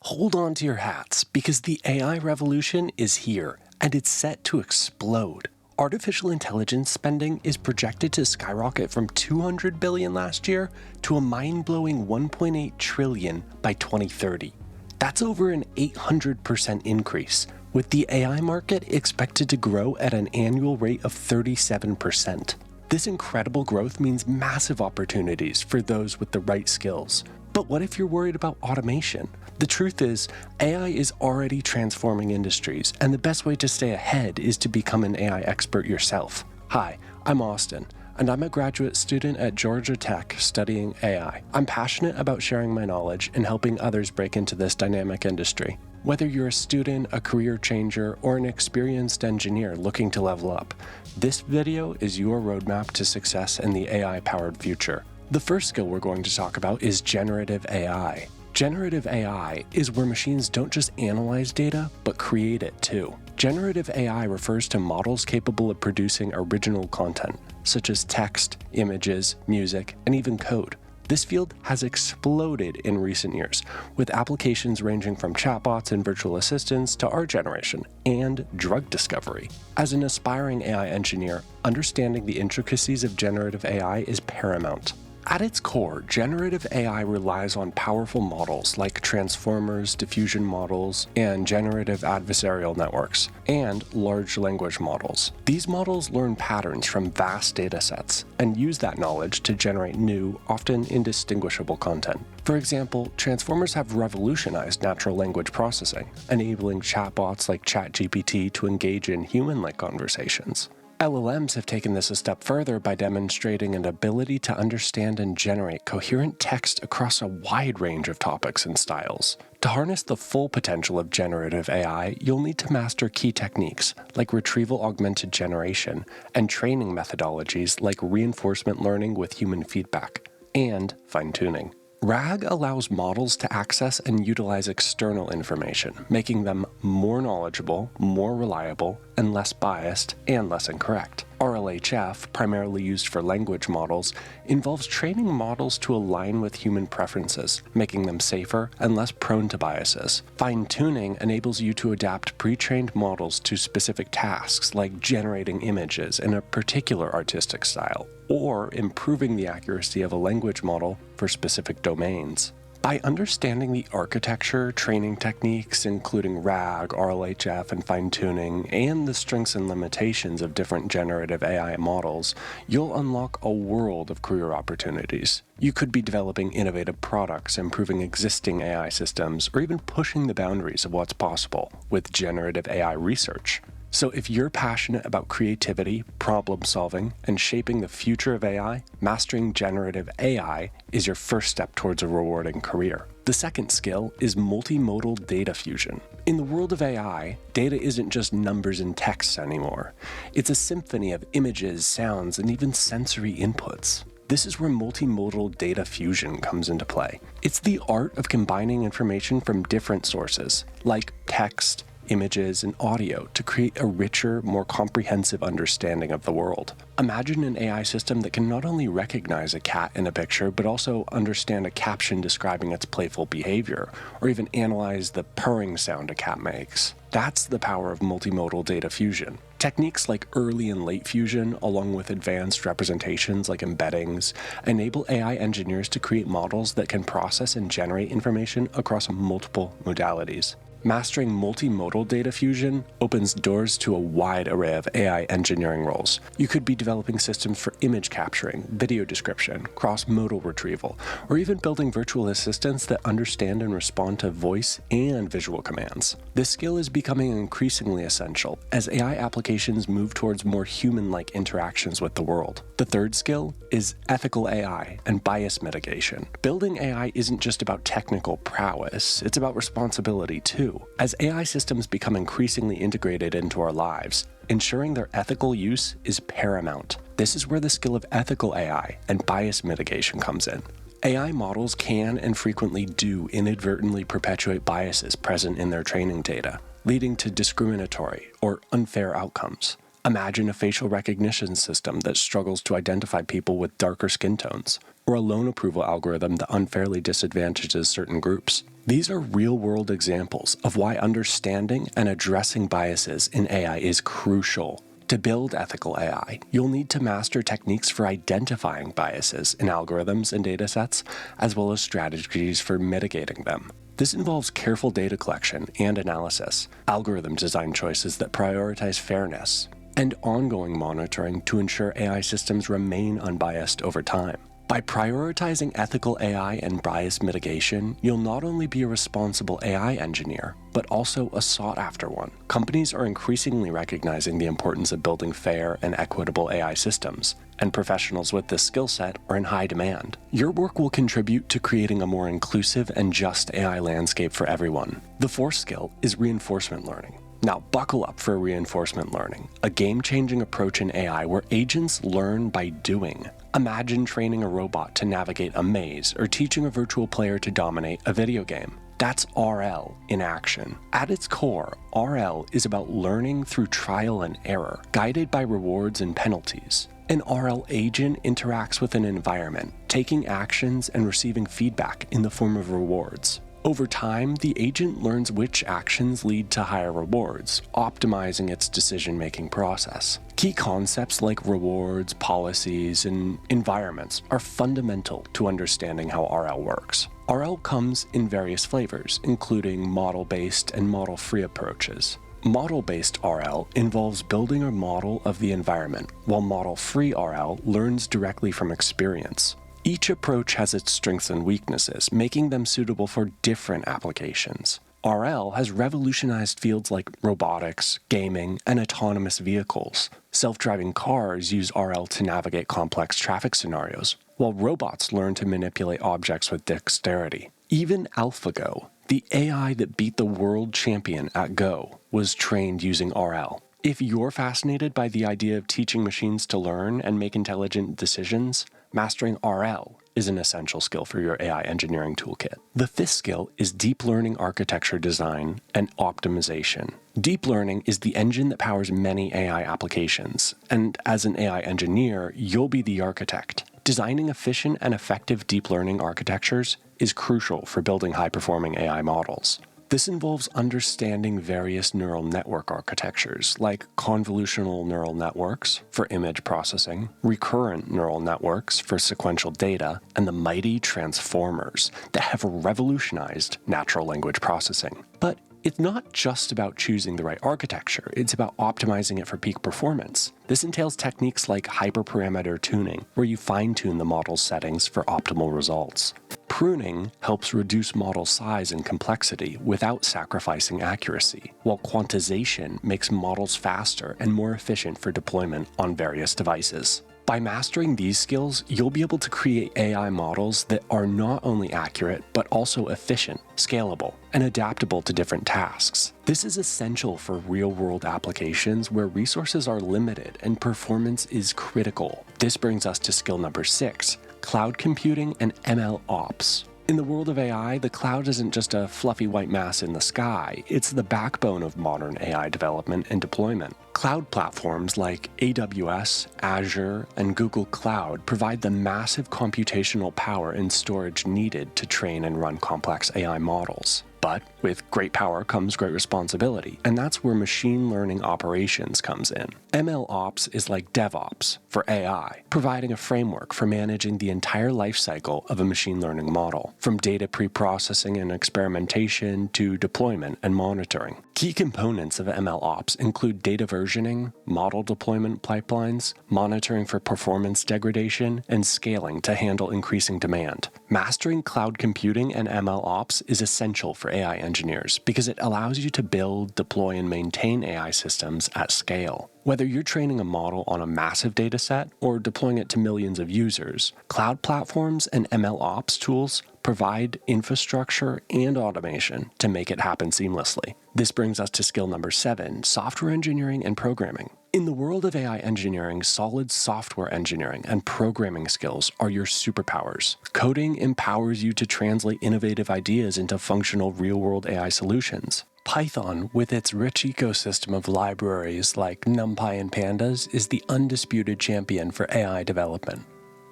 Hold on to your hats because the AI revolution is here and it's set to explode. Artificial intelligence spending is projected to skyrocket from $200 billion last year to a mind-blowing $1.8 trillion by 2030. That's over an 800% increase, with the AI market expected to grow at an annual rate of 37%. This incredible growth means massive opportunities for those with the right skills. But what if you're worried about automation? The truth is, AI is already transforming industries, and the best way to stay ahead is to become an AI expert yourself. Hi, I'm Austin, and I'm a graduate student at Georgia Tech studying AI. I'm passionate about sharing my knowledge and helping others break into this dynamic industry. Whether you're a student, a career changer, or an experienced engineer looking to level up, this video is your roadmap to success in the AI-powered future. The first skill we're going to talk about is generative AI. Generative AI is where machines don't just analyze data, but create it too. Generative AI refers to models capable of producing original content, such as text, images, music, and even code. This field has exploded in recent years, with applications ranging from chatbots and virtual assistants to art generation and drug discovery. As an aspiring AI engineer, understanding the intricacies of generative AI is paramount. At its core, generative AI relies on powerful models like transformers, diffusion models, and generative adversarial networks, and large language models. These models learn patterns from vast datasets and use that knowledge to generate new, often indistinguishable content. For example, transformers have revolutionized natural language processing, enabling chatbots like ChatGPT to engage in human-like conversations. LLMs have taken this a step further by demonstrating an ability to understand and generate coherent text across a wide range of topics and styles. To harness the full potential of generative AI, you'll need to master key techniques like retrieval-augmented generation and training methodologies like reinforcement learning with human feedback, and fine-tuning. RAG allows models to access and utilize external information, making them more knowledgeable, more reliable, and less biased and less incorrect. RLHF, primarily used for language models, involves training models to align with human preferences, making them safer and less prone to biases. Fine-tuning enables you to adapt pre-trained models to specific tasks like generating images in a particular artistic style, or improving the accuracy of a language model for specific domains. By understanding the architecture, training techniques, including RAG, RLHF, and fine-tuning, and the strengths and limitations of different generative AI models, you'll unlock a world of career opportunities. You could be developing innovative products, improving existing AI systems, or even pushing the boundaries of what's possible with generative AI research. So if you're passionate about creativity, problem solving, and shaping the future of AI, mastering generative AI is your first step towards a rewarding career. The second skill is multimodal data fusion. In the world of AI, data isn't just numbers and texts anymore. It's a symphony of images, sounds, and even sensory inputs. This is where multimodal data fusion comes into play. It's the art of combining information from different sources, like text, images, and audio to create a richer, more comprehensive understanding of the world. Imagine an AI system that can not only recognize a cat in a picture, but also understand a caption describing its playful behavior, or even analyze the purring sound a cat makes. That's the power of multimodal data fusion. Techniques like early and late fusion, along with advanced representations like embeddings, enable AI engineers to create models that can process and generate information across multiple modalities. Mastering multimodal data fusion opens doors to a wide array of AI engineering roles. You could be developing systems for image capturing, video description, cross-modal retrieval, or even building virtual assistants that understand and respond to voice and visual commands. This skill is becoming increasingly essential as AI applications move towards more human-like interactions with the world. The third skill is ethical AI and bias mitigation. Building AI isn't just about technical prowess, it's about responsibility too. As AI systems become increasingly integrated into our lives, ensuring their ethical use is paramount. This is where the skill of ethical AI and bias mitigation comes in. AI models can and frequently do inadvertently perpetuate biases present in their training data, leading to discriminatory or unfair outcomes. Imagine a facial recognition system that struggles to identify people with darker skin tones. or a loan approval algorithm that unfairly disadvantages certain groups. These are real-world examples of why understanding and addressing biases in AI is crucial. To build ethical AI, you'll need to master techniques for identifying biases in algorithms and datasets, as well as strategies for mitigating them. This involves careful data collection and analysis, algorithm design choices that prioritize fairness, and ongoing monitoring to ensure AI systems remain unbiased over time. By prioritizing ethical AI and bias mitigation, you'll not only be a responsible AI engineer, but also a sought-after one. Companies are increasingly recognizing the importance of building fair and equitable AI systems, and professionals with this skill set are in high demand. Your work will contribute to creating a more inclusive and just AI landscape for everyone. The fourth skill is reinforcement learning. Now, buckle up for reinforcement learning, a game-changing approach in AI where agents learn by doing. Imagine training a robot to navigate a maze or teaching a virtual player to dominate a video game. That's RL in action. At its core, RL is about learning through trial and error, guided by rewards and penalties. An RL agent interacts with an environment, taking actions and receiving feedback in the form of rewards. Over time, the agent learns which actions lead to higher rewards, optimizing its decision-making process. Key concepts like rewards, policies, and environments are fundamental to understanding how RL works. RL comes in various flavors, including model-based and model-free approaches. Model-based RL involves building a model of the environment, while model-free RL learns directly from experience. Each approach has its strengths and weaknesses, making them suitable for different applications. RL has revolutionized fields like robotics, gaming, and autonomous vehicles. Self-driving cars use RL to navigate complex traffic scenarios, while robots learn to manipulate objects with dexterity. Even AlphaGo, the AI that beat the world champion at Go, was trained using RL. If you're fascinated by the idea of teaching machines to learn and make intelligent decisions, mastering RL is an essential skill for your AI engineering toolkit. The fifth skill is deep learning architecture design and optimization. Deep learning is the engine that powers many AI applications, and as an AI engineer, you'll be the architect. Designing efficient and effective deep learning architectures is crucial for building high-performing AI models. This involves understanding various neural network architectures, like convolutional neural networks for image processing, recurrent neural networks for sequential data, and the mighty transformers that have revolutionized natural language processing. But it's not just about choosing the right architecture, it's about optimizing it for peak performance. This entails techniques like hyperparameter tuning, where you fine-tune the model's settings for optimal results. Pruning helps reduce model size and complexity without sacrificing accuracy, while quantization makes models faster and more efficient for deployment on various devices. By mastering these skills, you'll be able to create AI models that are not only accurate, but also efficient, scalable, and adaptable to different tasks. This is essential for real-world applications where resources are limited and performance is critical. This brings us to skill number 6, cloud computing and MLOps. In the world of AI, the cloud isn't just a fluffy white mass in the sky, it's the backbone of modern AI development and deployment. Cloud platforms like AWS, Azure, and Google Cloud provide the massive computational power and storage needed to train and run complex AI models. But with great power comes great responsibility, and that's where machine learning operations comes in. MLOps is like DevOps for AI, providing a framework for managing the entire lifecycle of a machine learning model, from data pre-processing and experimentation to deployment and monitoring. Key components of MLOps include data versioning, model deployment pipelines, monitoring for performance degradation, and scaling to handle increasing demand. Mastering cloud computing and MLOps is essential for AI engineers because it allows you to build, deploy, and maintain AI systems at scale. Whether you're training a model on a massive dataset or deploying it to millions of users, cloud platforms and MLOps tools provide infrastructure and automation to make it happen seamlessly. This brings us to skill number 7, software engineering and programming. In the world of AI engineering, solid software engineering and programming skills are your superpowers. Coding empowers you to translate innovative ideas into functional real-world AI solutions. Python, with its rich ecosystem of libraries like NumPy and Pandas, is the undisputed champion for AI development.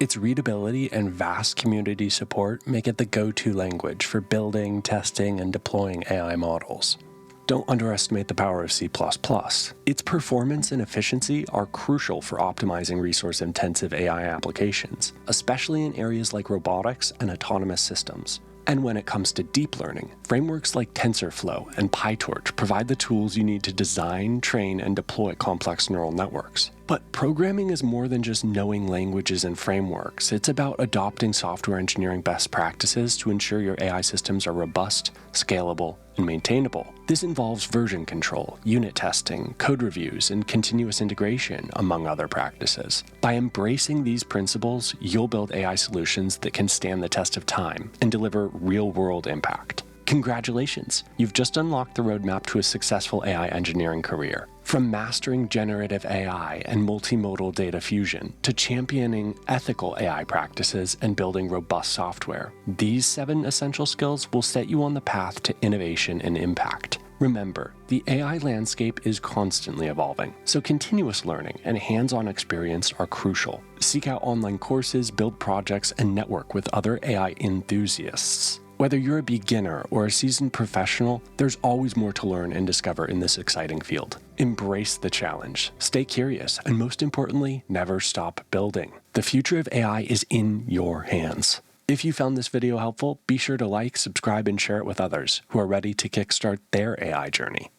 Its readability and vast community support make it the go-to language for building, testing, and deploying AI models. Don't underestimate the power of C++. Its performance and efficiency are crucial for optimizing resource-intensive AI applications, especially in areas like robotics and autonomous systems. And when it comes to deep learning, frameworks like TensorFlow and PyTorch provide the tools you need to design, train, and deploy complex neural networks. But programming is more than just knowing languages and frameworks. It's about adopting software engineering best practices to ensure your AI systems are robust, scalable, and maintainable. This involves version control, unit testing, code reviews, and continuous integration, among other practices. By embracing these principles, you'll build AI solutions that can stand the test of time and deliver real-world impact. Congratulations! You've just unlocked the roadmap to a successful AI engineering career. From mastering generative AI and multimodal data fusion to championing ethical AI practices and building robust software, these 7 essential skills will set you on the path to innovation and impact. Remember, the AI landscape is constantly evolving, so continuous learning and hands-on experience are crucial. Seek out online courses, build projects, and network with other AI enthusiasts. Whether you're a beginner or a seasoned professional, there's always more to learn and discover in this exciting field. Embrace the challenge, stay curious, and most importantly, never stop building. The future of AI is in your hands. If you found this video helpful, be sure to like, subscribe, and share it with others who are ready to kickstart their AI journey.